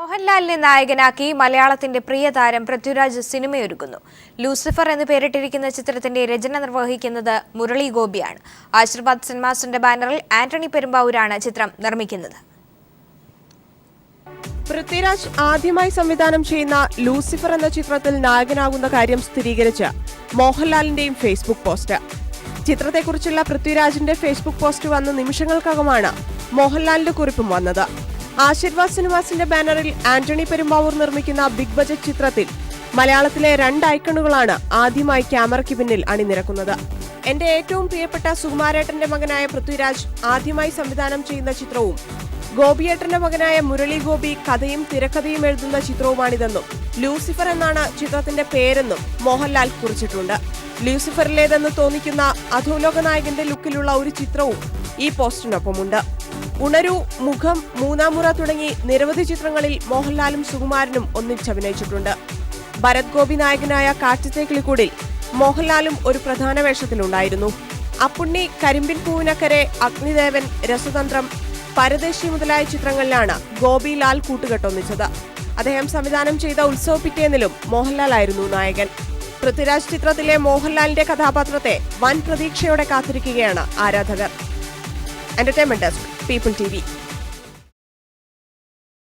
മോഹൻലാലിനെ നായകനാക്കി മലയാളത്തിന്റെ പ്രിയ താരം പൃഥ്വിരാജ് സിനിമയൊരുക്കുന്നു. ലൂസിഫർ എന്ന് പേരിട്ടിരിക്കുന്ന ചിത്രത്തിന്റെ രചന നിർവഹിക്കുന്നത് മുരളി ഗോപിയാണ്. ആശീർവാദ് സിനിമാസിന്റെ ബാനറിൽ ആന്റണി പെരുമ്പാവൂരാണ് ചിത്രം നിർമ്മിക്കുന്നത്. പൃഥ്വിരാജ് ആദ്യമായി സംവിധാനം ചെയ്യുന്ന ലൂസിഫർ എന്ന ചിത്രത്തിൽ നായകനാകുന്ന കാര്യം സ്ഥിരീകരിച്ച് മോഹൻലാലിന്റെയും ഫേസ്ബുക്ക് പോസ്റ്റ്. ചിത്രത്തെക്കുറിച്ചുള്ള പൃഥ്വിരാജിന്റെ ഫേസ്ബുക്ക് പോസ്റ്റ് വന്ന നിമിഷങ്ങൾക്കകമാണ് മോഹൻലാലിന്റെ കുറിപ്പും വന്നത്. ആശീർവാദ് സിനിമാസിന്റെ ബാനറിൽ ആന്റണി പെരുമ്പാവൂർ നിർമ്മിക്കുന്ന ബിഗ് ബജറ്റ് ചിത്രത്തിൽ മലയാളത്തിലെ 2 ഐക്കണുകളാണ് ആദ്യമായി ക്യാമറയ്ക്ക് പിന്നിൽ അണിനിരക്കുന്നത്. എന്റെ ഏറ്റവും പ്രിയപ്പെട്ട സുകുമാരേട്ടന്റെ മകനായ പൃഥ്വിരാജ് ആദ്യമായി സംവിധാനം ചെയ്യുന്ന ചിത്രവും ഗോപിയേട്ടന്റെ മകനായ മുരളി ഗോപി കഥയും തിരക്കഥയും എഴുതുന്ന ചിത്രവുമാണിതെന്നും ലൂസിഫർ എന്നാണ് ചിത്രത്തിന്റെ പേരെന്നും മോഹൻലാൽ കുറിച്ചിട്ടുണ്ട്. ലൂസിഫറിലേതെന്ന് തോന്നിക്കുന്ന അധോലോക നായകന്റെ ലുക്കിലുള്ള ഒരു ചിത്രവും ഈ പോസ്റ്റിനൊപ്പമുണ്ട്. ഉണരു, മുഖം, മൂന്നാം മുറ തുടങ്ങി നിരവധി ചിത്രങ്ങളിൽ മോഹൻലാലും സുകുമാരനും ഒന്നിച്ചഭിനയിച്ചിട്ടുണ്ട്. ഭരത് ഗോപി നായകനായ കാറ്റത്തെ കിളിക്കൂടിൽ മോഹൻലാലും ഒരു പ്രധാന വേഷത്തിലുണ്ടായിരുന്നു. അപ്പുണ്ണി, കരിമ്പിൻ പൂവിനക്കരെ, അഗ്നിദേവൻ, രസതന്ത്രം, പരദേശി മുതലായ ചിത്രങ്ങളിലാണ് ഗോപിലാൽ കൂട്ടുകെട്ടൊന്നിച്ചത്. അദ്ദേഹം സംവിധാനം ചെയ്ത ഉത്സവ പിറ്റേന്നിലും മോഹൻലാലായിരുന്നു നായകൻ. പൃഥ്വിരാജ് ചിത്രത്തിലെ മോഹൻലാലിന്റെ കഥാപാത്രത്തെ വൻ പ്രതീക്ഷയോടെ കാത്തിരിക്കുകയാണ് ആരാധകർ. Entertainment desk, people TV.